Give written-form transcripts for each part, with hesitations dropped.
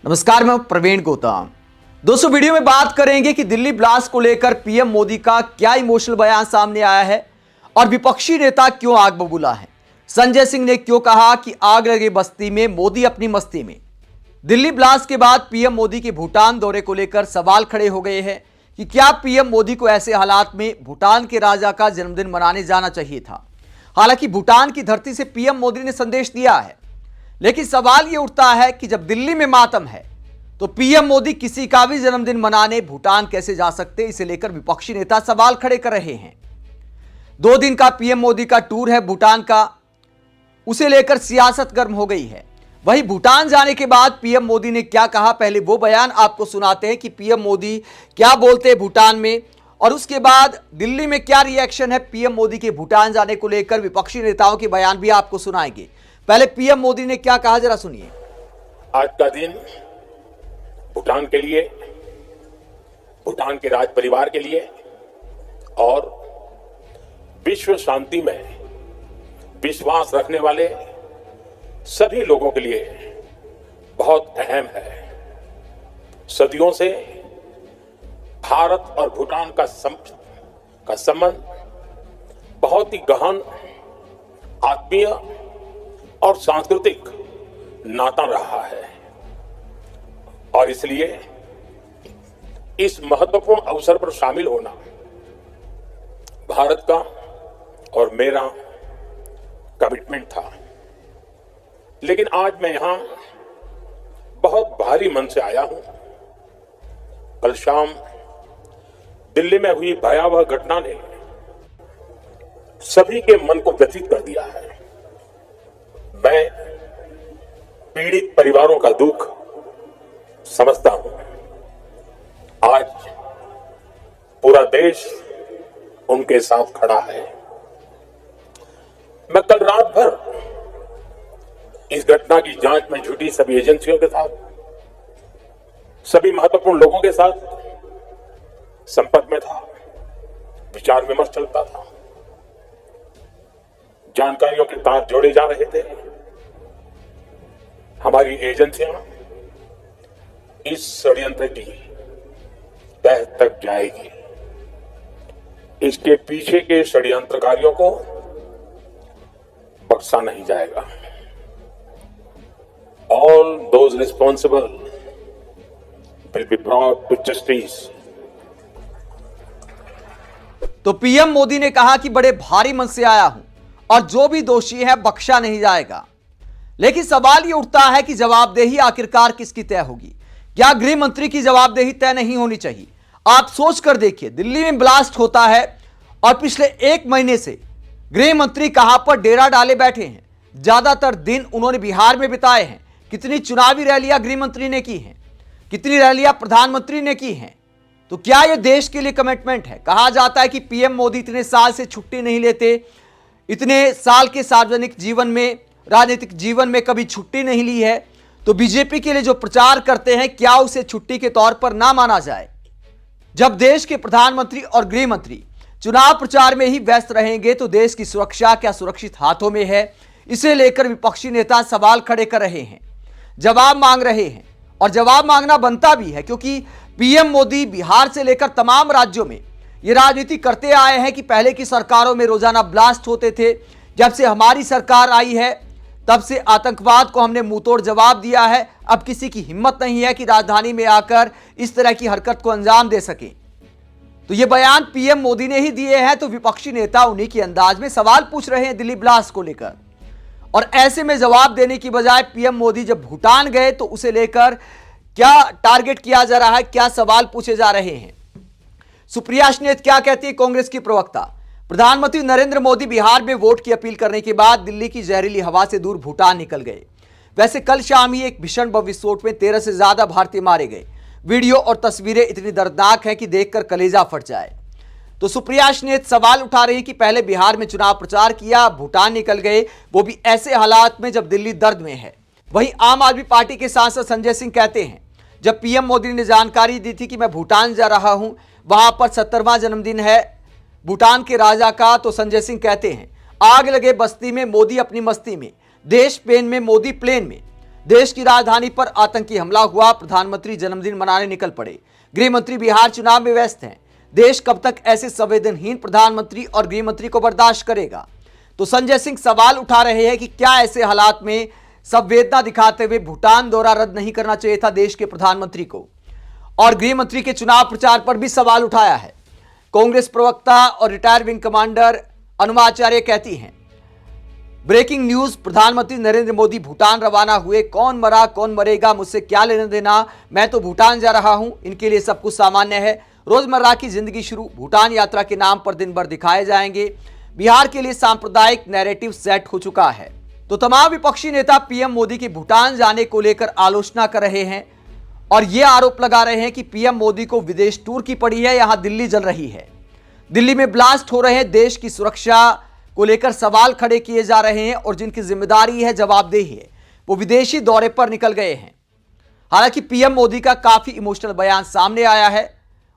नमस्कार, मैं प्रवीण गौतम। दोस्तों, वीडियो में बात करेंगे कि दिल्ली ब्लास्ट को लेकर पीएम मोदी का क्या इमोशनल बयान सामने आया है और विपक्षी नेता क्यों आग बबूला है। संजय सिंह ने क्यों कहा कि आग लगे बस्ती में, मोदी अपनी मस्ती में। दिल्ली ब्लास्ट के बाद पीएम मोदी के भूटान दौरे को लेकर सवाल खड़े हो गए हैं कि क्या पीएम मोदी को ऐसे हालात में भूटान के राजा का जन्मदिन मनाने जाना चाहिए था। हालांकि भूटान की धरती से पीएम मोदी ने संदेश दिया है, लेकिन सवाल यह उठता है कि जब दिल्ली में मातम है तो पीएम मोदी किसी का भी जन्मदिन मनाने भूटान कैसे जा सकते। इसे लेकर विपक्षी नेता सवाल खड़े कर रहे हैं। 2 दिन का पीएम मोदी का टूर है भूटान का, उसे लेकर सियासत गर्म हो गई है। वहीं भूटान जाने के बाद पीएम मोदी ने क्या कहा, पहले वो बयान आपको सुनाते हैं कि पीएम मोदी क्या बोलते हैं भूटान में, और उसके बाद दिल्ली में क्या रिएक्शन है पीएम मोदी के भूटान जाने को लेकर। विपक्षी नेताओं के बयान भी आपको सुनाएंगे। पहले पीएम मोदी ने क्या कहा, जरा सुनिए। आज का दिन भूटान के लिए, भूटान के राज परिवार के लिए और विश्व शांति में विश्वास रखने वाले सभी लोगों के लिए बहुत अहम है। सदियों से भारत और भूटान का संबंध बहुत ही गहन, आत्मीय और सांस्कृतिक नाता रहा है, और इसलिए इस महत्वपूर्ण अवसर पर शामिल होना भारत का और मेरा कमिटमेंट था। लेकिन आज मैं यहां बहुत भारी मन से आया हूं। कल शाम दिल्ली में हुई भयावह घटना ने सभी के मन को व्यथित कर दिया है। मैं पीड़ित परिवारों का दुख समझता हूं। आज पूरा देश उनके साथ खड़ा है। मैं कल रात भर इस घटना की जांच में जुटी सभी एजेंसियों के साथ, सभी महत्वपूर्ण लोगों के साथ संपर्क में था, विचार विमर्श चलता था, जानकारियों के तार जोड़े जा रहे थे। हमारी एजेंसियां इस षड्यंत्र की तह तक जाएगी। इसके पीछे के षड्यंत्रकारियों को बख्शा नहीं जाएगा। All those responsible will be brought to justice. तो पीएम मोदी ने कहा कि बड़े भारी मन से आया हूं और जो भी दोषी है बख्शा नहीं जाएगा। लेकिन सवाल यह उठता है कि जवाबदेही आखिरकार किसकी तय होगी। क्या गृह मंत्री की जवाबदेही तय नहीं होनी चाहिए? आप सोच कर देखिए, दिल्ली में ब्लास्ट होता है और पिछले 1 महीने से गृह मंत्री कहां पर डेरा डाले बैठे हैं। ज्यादातर दिन उन्होंने बिहार में बिताए हैं। कितनी चुनावी रैलियां गृह मंत्री ने की हैं, कितनी रैलियां प्रधानमंत्री ने की हैं। तो क्या यह देश के लिए कमिटमेंट है? कहा जाता है कि पीएम मोदी इतने साल से छुट्टी नहीं लेते, इतने साल के सार्वजनिक जीवन में, राजनीतिक जीवन में कभी छुट्टी नहीं ली है। तो बीजेपी के लिए जो प्रचार करते हैं, क्या उसे छुट्टी के तौर पर ना माना जाए? जब देश के प्रधानमंत्री और गृह मंत्री चुनाव प्रचार में ही व्यस्त रहेंगे तो देश की सुरक्षा क्या सुरक्षित हाथों में है? इसे लेकर विपक्षी नेता सवाल खड़े कर रहे हैं, जवाब मांग रहे हैं, और जवाब मांगना बनता भी है, क्योंकि पीएम मोदी बिहार से लेकर तमाम राज्यों में ये राजनीति करते आए हैं कि पहले की सरकारों में रोजाना ब्लास्ट होते थे। जब से हमारी सरकार आई है तब से आतंकवाद को हमने मुंहतोड़ जवाब दिया है। अब किसी की हिम्मत नहीं है कि राजधानी में आकर इस तरह की हरकत को अंजाम दे सके। तो ये बयान पीएम मोदी ने ही दिए हैं, तो विपक्षी नेता उन्हीं के अंदाज में सवाल पूछ रहे हैं दिल्ली ब्लास्ट को लेकर। और ऐसे में जवाब देने की बजाय पीएम मोदी जब भूटान गए तो उसे लेकर क्या टारगेट किया जा रहा है, क्या सवाल पूछे जा रहे हैं। सुप्रिया श्नेत क्या कहती है, कांग्रेस की प्रवक्ता। प्रधानमंत्री नरेंद्र मोदी बिहार में वोट की अपील करने के बाद दिल्ली की जहरीली हवा से दूर भूटान निकल गए। वैसे कल शाम ही एक भीषण बम विस्फोट में 13 से ज्यादा भारतीय मारे गए। वीडियो और तस्वीरें इतनी दर्दनाक हैं कि देखकर कलेजा फट जाए। तो सुप्रिया श्नेत सवाल उठा रही कि पहले बिहार में चुनाव प्रचार किया, भूटान निकल गए, वो भी ऐसे हालात में जब दिल्ली दर्द में है। वहीं आम आदमी पार्टी के सांसद संजय सिंह कहते हैं, जब पीएम मोदी ने जानकारी दी थी कि मैं भूटान जा रहा हूं, वहां पर 70वां जन्मदिन है भूटान के राजा का, तो संजय सिंह कहते हैं आग लगे बस्ती में, मोदी अपनी मस्ती में, देश पेन में, मोदी प्लेन में। देश की राजधानी पर आतंकी हमला हुआ, प्रधानमंत्री जन्मदिन मनाने निकल पड़े। गृह मंत्री बिहार चुनाव में व्यस्त हैं। देश कब तक ऐसे संवेदनहीन प्रधानमंत्री और गृह मंत्री को बर्दाश्त करेगा? तो संजय सिंह सवाल उठा रहे हैं कि क्या ऐसे हालात में संवेदना दिखाते हुए भूटान दौरा रद्द नहीं करना चाहिए था देश के प्रधानमंत्री को? और गृह मंत्री के चुनाव प्रचार पर भी सवाल उठाया है। कांग्रेस प्रवक्ता और रिटायर्ड विंग कमांडर अनुमा आचार्य कहती हैं, ब्रेकिंग न्यूज, प्रधानमंत्री नरेंद्र मोदी भूटान रवाना हुए। कौन मरा कौन मरेगा, मुझसे क्या लेना देना, मैं तो भूटान जा रहा हूं। इनके लिए सब कुछ सामान्य है। रोजमर्रा की जिंदगी शुरू। भूटान यात्रा के नाम पर दिन भर दिखाए जाएंगे। बिहार के लिए सांप्रदायिक नैरेटिव सेट हो चुका है। तो तमाम विपक्षी नेता पीएम मोदी के भूटान जाने को लेकर आलोचना कर रहे हैं और यह आरोप लगा रहे हैं कि पीएम मोदी को विदेश टूर की पड़ी है। यहां दिल्ली जल रही है, दिल्ली में ब्लास्ट हो रहे हैं, देश की सुरक्षा को लेकर सवाल खड़े किए जा रहे हैं और जिनकी जिम्मेदारी है, जवाबदेही है, वो विदेशी दौरे पर निकल गए हैं। हालांकि पीएम मोदी का काफी इमोशनल बयान सामने आया है।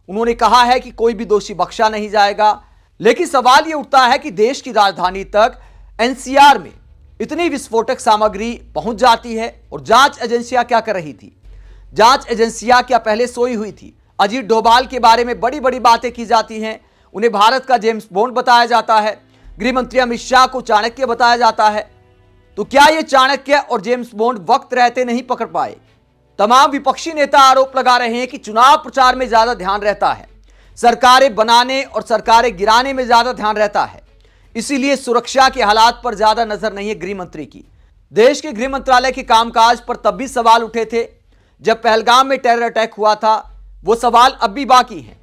उन्होंने कहा है कि कोई भी दोषी बख्शा नहीं जाएगा, लेकिन सवाल यह उठता है कि देश की राजधानी तक एनसीआर में इतनी विस्फोटक सामग्री पहुंच जाती है और जांच एजेंसियां क्या कर रही थी? जांच एजेंसियां क्या पहले सोई हुई थी? अजीत डोभाल के बारे में बड़ी बड़ी बातें की जाती हैं, उन्हें भारत का जेम्स बॉन्ड बताया जाता है। गृह मंत्री अमित शाह को चाणक्य बताया जाता है। तो क्या यह चाणक्य और जेम्स बॉन्ड वक्त रहते नहीं पकड़ पाए? तमाम विपक्षी नेता आरोप लगा रहे हैं कि चुनाव प्रचार में ज्यादा ध्यान रहता है, सरकारें बनाने और सरकारें गिराने में ज्यादा ध्यान रहता है, इसीलिए सुरक्षा के हालात पर ज्यादा नजर नहीं है गृह मंत्री की। देश के गृह मंत्रालय के कामकाज पर तब भी सवाल उठे थे जब पहलगाम में टेरर अटैक हुआ था। वो सवाल अब भी बाकी हैं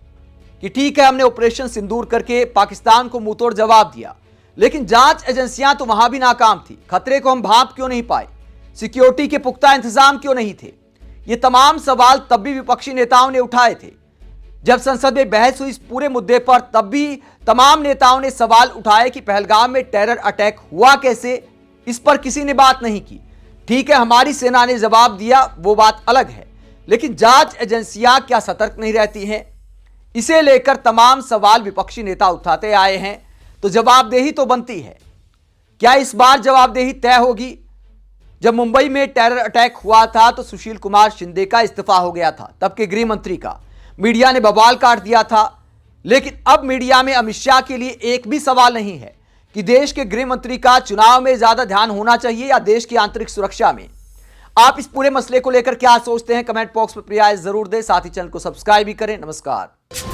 कि ठीक है, हमने ऑपरेशन सिंदूर करके पाकिस्तान को मुंहतोड़ जवाब दिया, लेकिन जांच एजेंसियां तो वहां भी नाकाम थी। खतरे को हम भांप क्यों नहीं पाए? सिक्योरिटी के पुख्ता इंतजाम क्यों नहीं थे? ये तमाम सवाल तब भी विपक्षी नेताओं ने उठाए थे। जब संसद में बहस हुई इस पूरे मुद्दे पर, तब भी तमाम नेताओं ने सवाल उठाए कि पहलगाम में टेरर अटैक हुआ कैसे। इस पर किसी ने बात नहीं की। ठीक है, हमारी सेना ने जवाब दिया, वो बात अलग है, लेकिन जांच एजेंसियां क्या सतर्क नहीं रहती हैं? इसे लेकर तमाम सवाल विपक्षी नेता उठाते आए हैं। तो जवाबदेही तो बनती है। क्या इस बार जवाबदेही तय होगी? जब मुंबई में टेरर अटैक हुआ था तो सुशील कुमार शिंदे का इस्तीफा हो गया था, तब के गृह मंत्री का। मीडिया ने बवाल काट दिया था, लेकिन अब मीडिया में अमित शाह के लिए एक भी सवाल नहीं है कि देश के गृह मंत्री का चुनाव में ज्यादा ध्यान होना चाहिए या देश की आंतरिक सुरक्षा में। आप इस पूरे मसले को लेकर क्या सोचते हैं? कमेंट बॉक्स में अपनी राय जरूर दें। साथ ही चैनल को सब्सक्राइब भी करें। नमस्कार।